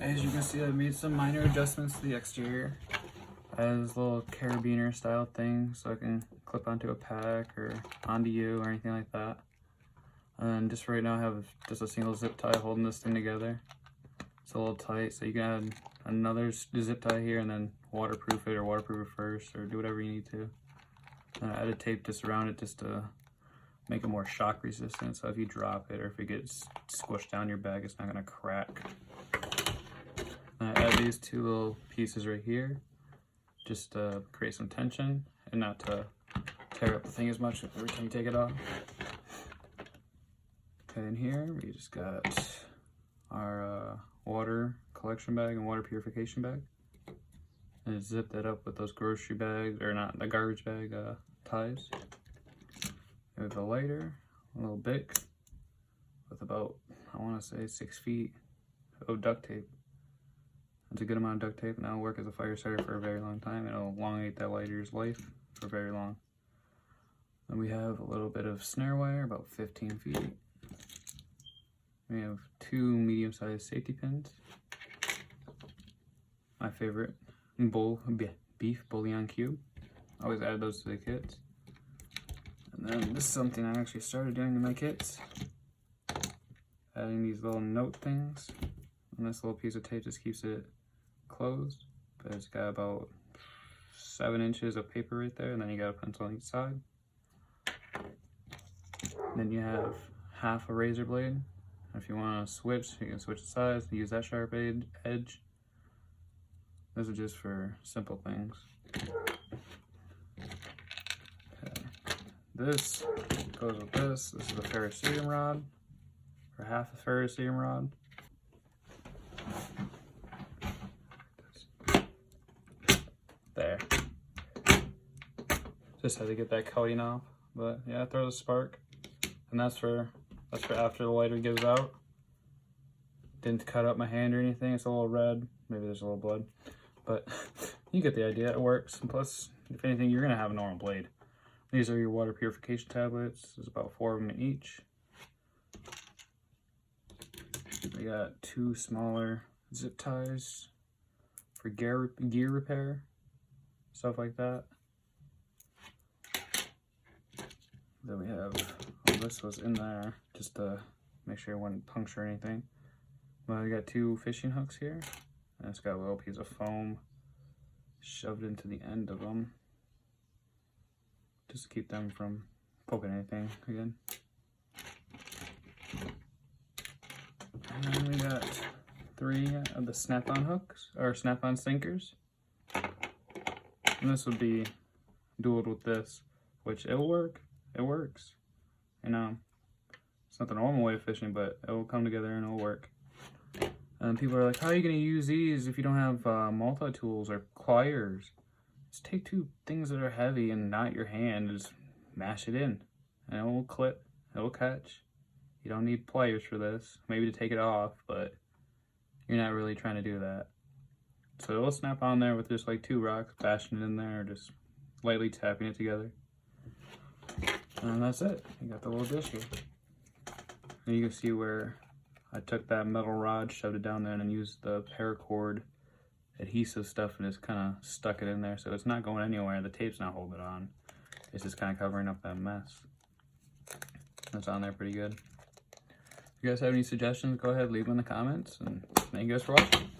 As you can see, I made some minor adjustments to the exterior. I have this little carabiner style thing so I can clip onto a pack or onto you or anything like that. And just right now I have just a single zip tie holding this thing together. It's a little tight, so you can add another zip tie here and then waterproof it or waterproof it first, or do whatever you need to. And I added tape just around it just to make it more shock resistant, so if you drop it or if it gets squished down your bag, it's not gonna crack. And I add these two little pieces right here just to create some tension and not to tear up the thing as much every time you take it off. Okay, in here we just got our water collection bag and water purification bag, and zip that up with those grocery bags, or not, the garbage bag ties. We have a lighter, a little bic with about, I want to say 6 feet of duct tape. That's a good amount of duct tape, and that'll work as a fire starter for a very long time. It'll elongate that lighter's life for very long. Then we have a little bit of snare wire, about 15 feet. We have 2 medium-sized safety pins. My favorite, beef bouillon cube. I always add those to the kits. And then this is something I actually started doing in my kits. Adding these little note things. And this little piece of tape just keeps it closed. But it's got about 7 inches of paper right there, and then you got a pencil on each side. And then you have half a razor blade. If you want to switch, you can switch the size, use that sharp edge. This is just for simple things. Okay. This goes with this. This is a ferrocerium rod, or half a ferrocerium rod. There. Just had to get that coating off, but yeah, it throws a spark, and that's for after the lighter gives out. Didn't cut up my hand or anything. It's a little red. Maybe there's a little blood, but you get the idea. It works. And plus, if anything, you're gonna have a normal blade. These are your water purification tablets. There's about 4 of them in each. We got 2 smaller zip ties for gear repair, stuff like that. Then we have, this was in there just to make sure it wouldn't puncture anything. Well, we got 2 fishing hooks here, and it's got a little piece of foam shoved into the end of them just to keep them from poking anything again. And then we got 3 of the snap-on hooks, or snap-on sinkers. And this would be dualed with this, which it'll work. It works. You know, it's not the normal way of fishing, but it will come together and it'll work. And people are like, how are you going to use these if you don't have multi-tools or pliers? Just take 2 things that are heavy and not your hand, just mash it in, and it will clip, it will catch. You don't need pliers for this, maybe to take it off, but you're not really trying to do that. So it'll snap on there with just like 2 rocks, bashing it in there, or just lightly tapping it together. And that's it. You got the little dish here. And you can see where I took that metal rod, shoved it down there, and then used the paracord adhesive stuff and just kind of stuck it in there. So it's not going anywhere. The tape's not holding it on. It's just kind of covering up that mess. That's on there pretty good. If you guys have any suggestions, go ahead, leave them in the comments. And thank you guys for watching.